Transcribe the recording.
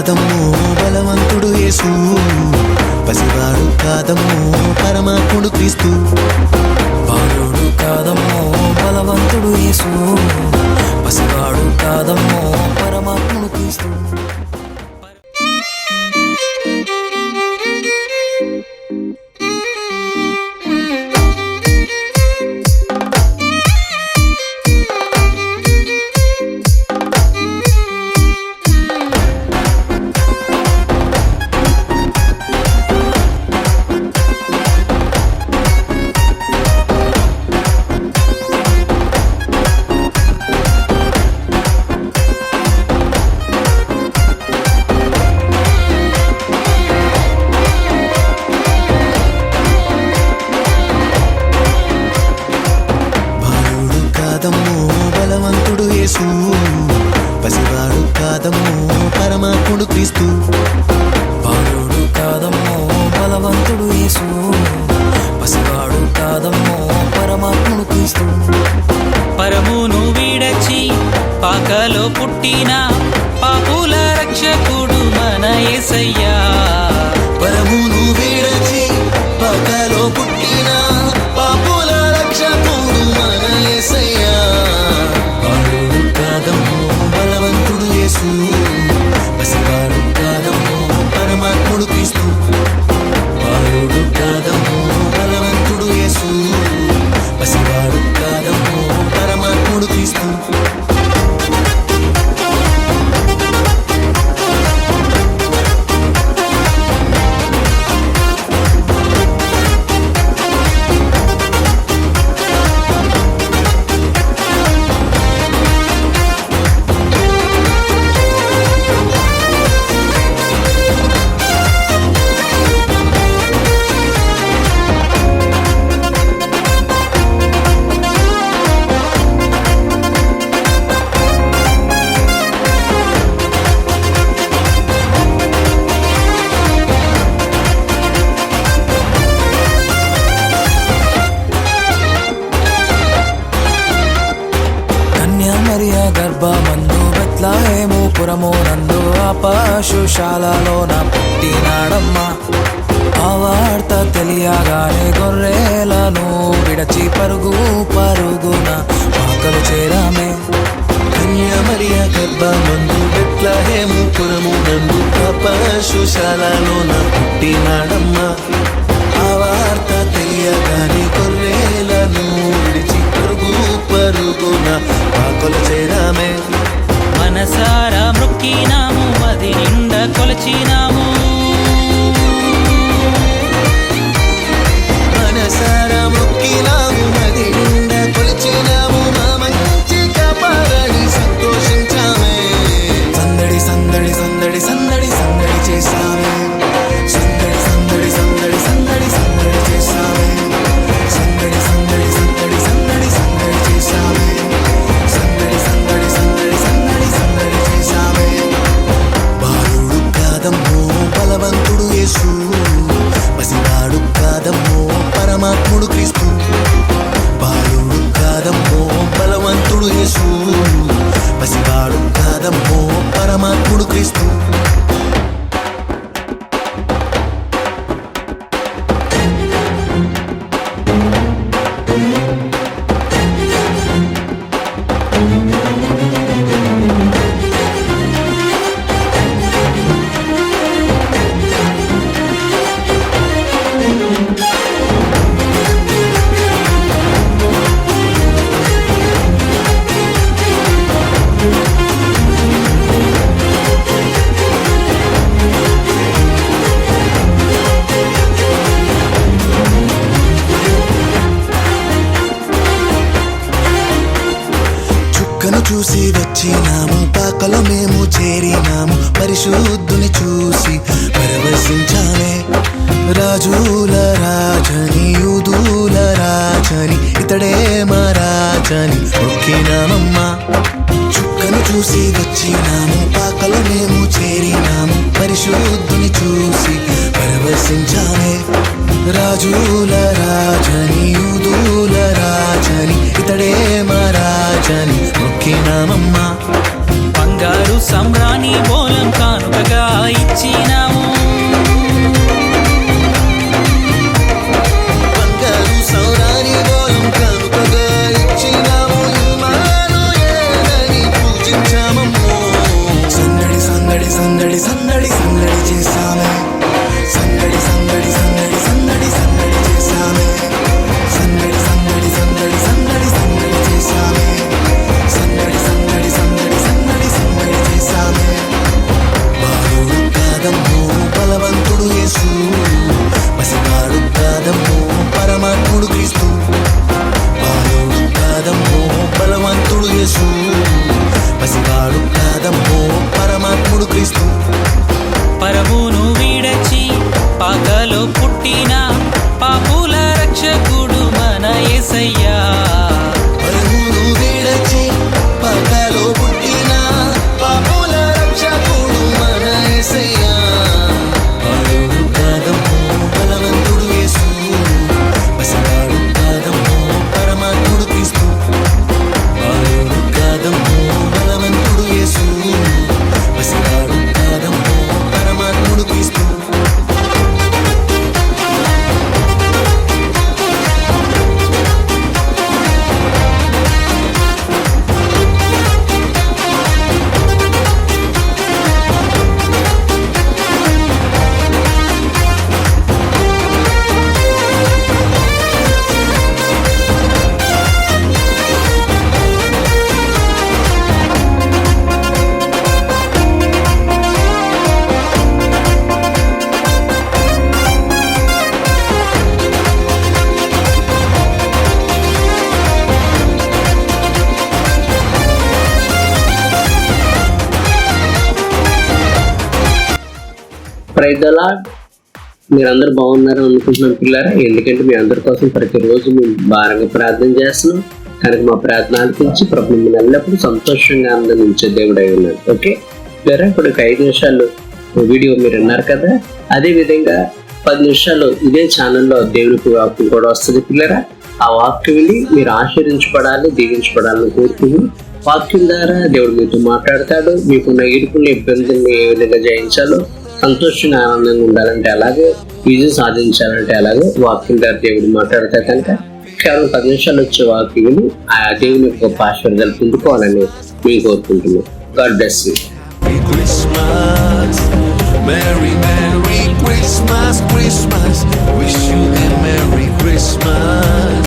కాదమ్మో బలవంతుడు యేసు, పసివాడు కాదమ్మో పరమాత్ముడు క్రీస్తు. బాలుడు కాదమ్మో బలవంతుడు యేసు, పసివాడు కాదమ్మో పరమాత్ముడు క్రీస్తు. బలవంతుడు యేసు, పసివాడు కాదమ్మో పరమాత్ముడు క్రీస్తు. బాలుడు కాదమ్మో బలవంతుడు యేసు, పసివాడు కాదమ్మో పరమాత్ముడు క్రీస్తు. పరమును వీడచి పాకలో పుట్టిన పాపుల రక్షకుడు మన యేసయ్యా. పరమును వీడచి పాకలో పుట్టిన పాపుల రక్షకుడు మన యేసయ్యా. బాలుడు కాదమ్మో బలవంతుడు యేసు, పసివాడు కాదమ్మో పరమాత్ముడు క్రీస్తు. బాలుడు కాదమ్మో బలవంతుడు యేసు, పసివాడు కాదమ్మో పరమాత్ముడు క్రీస్తు. మరియ గర్భమందు బెత్లెహేము పురము నందు ఆ పశుశాలలోన పుట్టినాడమ్మా. ఆ వార్త తెలియగానే గొర్రెలను విడచి పరుగు పరుగున పాకలు చేరామే. కన్యామరియ గర్భమందు బెత్లెహేము పురము నందు ఆ పశుశాలలోన పుట్టినాడమ్మా. ఆ వార్త తెలియగానే గొర్రెలను విడిచి పరుగు పరుగున పాకలు చేరామే. మనసారా మొక్కినాము, మది నిండా కొలచినాము. మనసారా మొక్కినాము, మది నిండా కొలిచినాము. మా మంచి కాపాడని సంతోషించామే. సందడి సందడి సందడి సందడి సందడి చేశామే. సందడి సందడి సందడి సందడి సందడి చేశామే. సందడి సందడి సందడి సందడి సందడి చేశామే. సందడి సందడి సందడి సందడి సందడి చేశామే. బాలుడు కాదమ్మో బలవంతుడు యేసు, పసివాడు కాదమ్మో పరమాత్ముడు క్రీస్తు. బాలుడు కాదమ్మో బలవంతుడు యేసు, పసివాడు కాదమ్మో పరమాత్ముడు క్రీస్తు. చూసి వచ్చినాము, పాకలో మేము చేరినాము. పరిశుద్ధుని చూసి పరవశించామే. రాజుల రాజని యూదుల రాజని ఇతడే మా రాజని మొక్కినామమ్మా. చుక్కను చూసి వచ్చినాము, పాకలో మేము చేరినాము. పరిశుద్ధుని చూసి పరవశించామే. రాజుల రాజని యూదుల రాజని ఇతడే మా రాజని మొక్కినామమ్మా. బంగారు సంబ్రాణి బోలం కానుకగా పుట్టిన పాపుల రక్షకుడు మన యేసయ్యా. పరమును విడచి పాకలో పుట్టిన పాపుల రక్షకుడు మన యేసయ్యా. బాలుడు కాదమ్మో బలవంతుడు యేసు, పసివాడు కాదమ్మో పరమాత్ముడు క్రీస్తు. బాలుడు కాదమ్మో బలవంతుడు యేసు, పసివాడు కాదమ్మో పరమాత్ముడు క్రీస్తు. Praise the Lord. మీరందరూ బాగున్నారు అనుకుంటున్నాను పిల్లరా. ఎందుకంటే మీ అందరి కోసం ప్రతిరోజు మేము భారంగా ప్రార్థన చేస్తున్నాం కనుక మా ప్రార్థన ఆలకించి ప్రభు మిమ్మల్ని ఎల్లప్పుడూ సంతోషంగా ఆనందించే దేవుడై ఉన్నాడు. ఓకే పిల్లరా, ఇప్పుడు 5 నిమిషాలు వీడియో మీరు విన్నారు కదా, అదే విధంగా 10 నిమిషాలు ఇదే ఛానల్లో దేవునికి వాక్యం కూడా వస్తుంది పిల్లరా. ఆ వాక్యం విని మీరు ఆశీర్వించబడాలి, దీవించబడాలని కోరుకుని వాక్యం ద్వారా దేవుడు మీతో మాట్లాడతాడు. మీకున్న ఇరుకున్న ఇబ్బందుల్ని ఏ విధంగా జయించాలో, సంతోషంగా ఆనందంగా ఉండాలంటే అలాగే, విజయం సాధించాలంటే అలాగే వాక్యం ద్వారా దేవుడు మాట్లాడతా కనుక కేవలం 10 నిమిషాలు వచ్చే వాక్యం విని ఆ దేవుని యొక్క ఆశీర్వాదాలు పొందుకోవాలని మేము కోరుకుంటున్నాం. God bless you. Christmas, Merry Merry Christmas, Christmas, wish you a Merry Christmas.